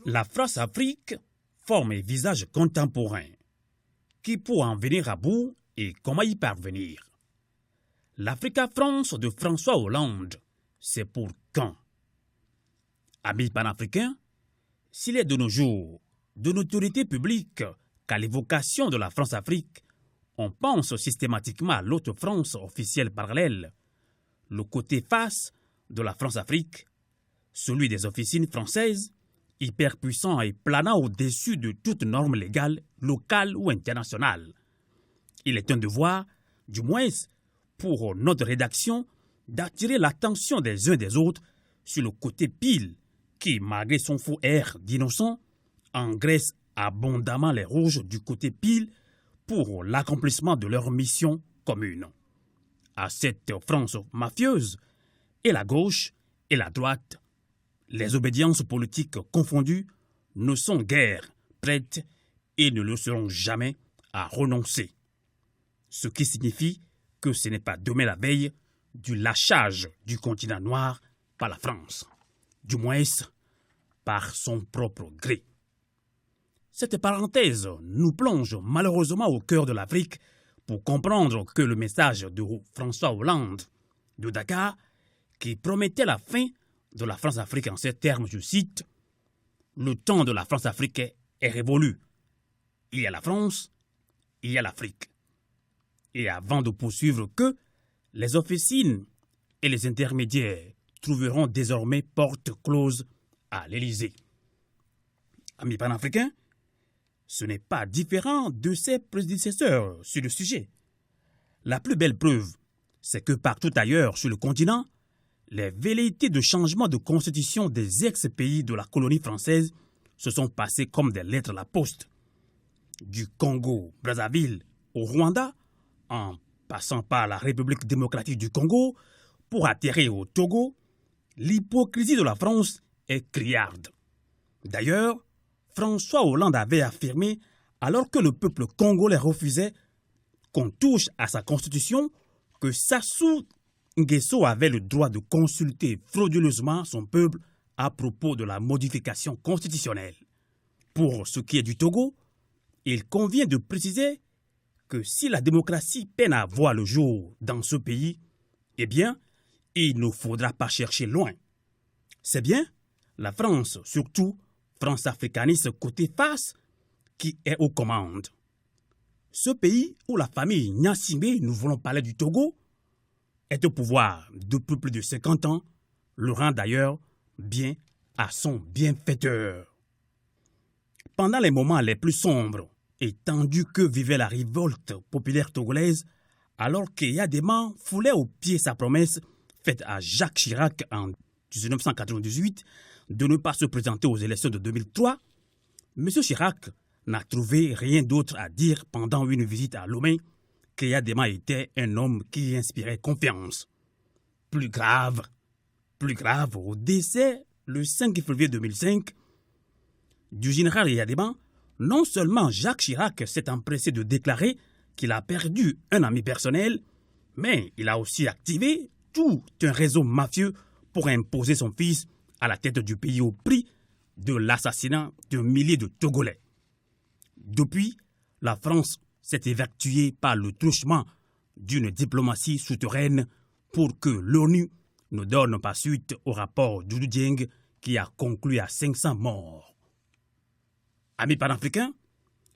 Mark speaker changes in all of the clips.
Speaker 1: La France-Afrique forme un visage contemporain. Qui peut en venir à bout et comment y parvenir? L'Africa-France de François Hollande, c'est pour quand? Amis panafricains, s'il est de nos jours de notoriété publique qu'à l'évocation de la France-Afrique, on pense systématiquement à l'autre France officielle parallèle, le côté face de la France-Afrique, celui des officines françaises, hyper puissant et planant au-dessus de toute norme légale, locale ou internationale. Il est un devoir, du moins pour notre rédaction, d'attirer l'attention des uns des autres sur le côté pile qui, malgré son faux air d'innocent, engraisse abondamment les rouges du côté pile pour l'accomplissement de leur mission commune. À cette France mafieuse, et la gauche et la droite, les obédiences politiques confondues ne sont guère prêtes et ne le seront jamais à renoncer. Ce qui signifie que ce n'est pas demain la veille du lâchage du continent noir par la France, du moins par son propre gré. Cette parenthèse nous plonge malheureusement au cœur de l'Afrique pour comprendre que le message de François Hollande de Dakar, qui promettait la fin de la France-Afrique en ces termes, je cite, « Le temps de la France-Afrique est révolu. Il y a la France, il y a l'Afrique. » Et avant de poursuivre que les officines et les intermédiaires trouveront désormais porte close à l'Élysée. Amis panafricains, ce n'est pas différent de ses prédécesseurs sur le sujet. La plus belle preuve, c'est que partout ailleurs sur le continent, les velléités de changement de constitution des ex-pays de la colonie française se sont passées comme des lettres à la poste. Du Congo-Brazzaville au Rwanda, en passant par la République démocratique du Congo, pour atterrir au Togo, l'hypocrisie de la France est criarde. D'ailleurs, François Hollande avait affirmé, alors que le peuple congolais refusait qu'on touche à sa constitution, que Sassou Nguesso avait le droit de consulter frauduleusement son peuple à propos de la modification constitutionnelle. Pour ce qui est du Togo, il convient de préciser que si la démocratie peine à voir le jour dans ce pays, eh bien, il ne faudra pas chercher loin. C'est bien la France, surtout France africaniste côté face, qui est aux commandes. Ce pays où la famille Gnassingbé, nous voulons parler du Togo, est au pouvoir depuis plus de 50 ans, le rend d'ailleurs bien à son bienfaiteur. Pendant les moments les plus sombres et tendus que vivait la révolte populaire togolaise, alors qu'Eyadema foulait aux pieds sa promesse faite à Jacques Chirac en 1998 de ne pas se présenter aux élections de 2003, M. Chirac n'a trouvé rien d'autre à dire pendant une visite à Lomé qu'Eyadema était un homme qui inspirait confiance. Plus grave, au décès, le 5 février 2005, du général Eyadema, non seulement Jacques Chirac s'est empressé de déclarer qu'il a perdu un ami personnel, mais il a aussi activé tout un réseau mafieux pour imposer son fils à la tête du pays au prix de l'assassinat de milliers de Togolais. Depuis, la France s'est évertuée par le truchement d'une diplomatie souterraine pour que l'ONU ne donne pas suite au rapport Doudou Dieng qui a conclu à 500 morts. Amis panafricains,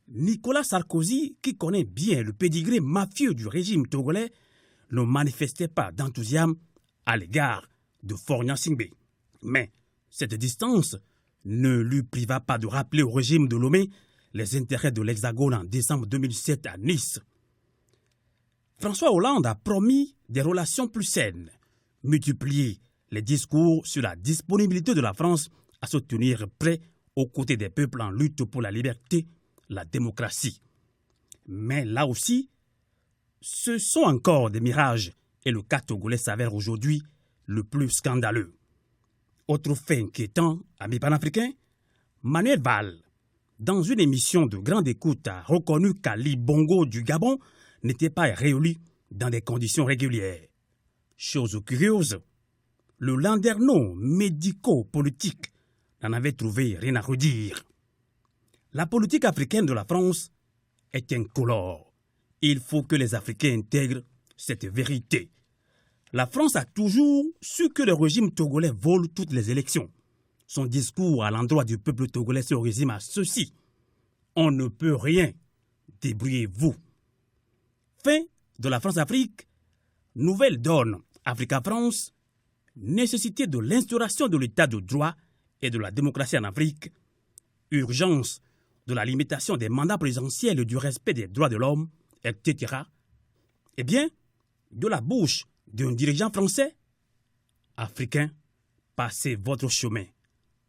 Speaker 1: Nicolas Sarkozy, qui connaît bien le pédigré mafieux du régime togolais, ne manifestait pas d'enthousiasme à l'égard de Faure Gnassingbé. Mais cette distance ne lui priva pas de rappeler au régime de Lomé les intérêts de l'Hexagone en décembre 2007 à Nice. François Hollande a promis des relations plus saines, multiplié les discours sur la disponibilité de la France à se tenir prêt aux côtés des peuples en lutte pour la liberté, la démocratie. Mais là aussi, ce sont encore des mirages et le cas togolais s'avère aujourd'hui le plus scandaleux. Autre fait inquiétant, amis panafricains, Manuel Valls, dans une émission de grande écoute, a reconnu qu'Ali Bongo du Gabon n'était pas réélu dans des conditions régulières. Chose curieuse, le landerneau médico-politique n'en avait trouvé rien à redire. La politique africaine de la France est incolore. Il faut que les Africains intègrent cette vérité. La France a toujours su que le régime togolais vole toutes les élections. Son discours à l'endroit du peuple togolais se résume à ceci: on ne peut rien, débrouillez-vous. Fin de la France-Afrique, nouvelle donne Africa-France, nécessité de l'instauration de l'état de droit et de la démocratie en Afrique, urgence de la limitation des mandats présidentiels et du respect des droits de l'homme, etc. Eh bien, de la bouche d'un dirigeant français, Africain, passez votre chemin,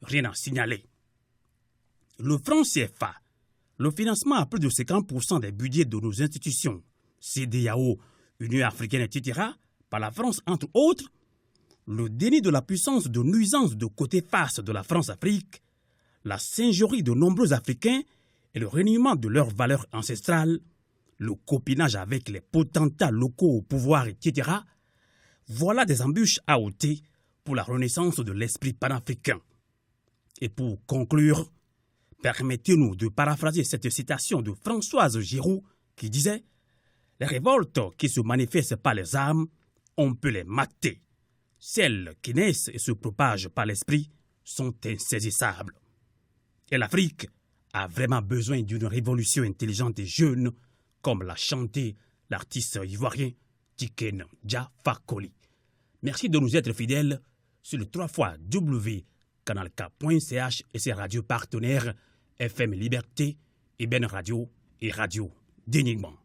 Speaker 1: rien à signaler. Le franc CFA, le financement à plus de 50% des budgets de nos institutions, CEDEAO, Union africaine, etc., par la France, entre autres, le déni de la puissance de nuisance de côté face de la France-Afrique, la singerie de nombreux Africains et le reniement de leurs valeurs ancestrales, le copinage avec les potentats locaux au pouvoir, etc., voilà des embûches à ôter pour la renaissance de l'esprit panafricain. Et pour conclure, permettez-nous de paraphraser cette citation de Françoise Giroud qui disait « Les révoltes qui se manifestent par les armes, on peut les mater. Celles qui naissent et se propagent par l'esprit sont insaisissables. » Et l'Afrique a vraiment besoin d'une révolution intelligente et jeune, comme l'a chanté l'artiste ivoirien Tiken Jah Fakoly. Merci de nous être fidèles sur le 3xW.canalk.ch et ses radios partenaires FM Liberté, Eben Radio et Radio Dénigment.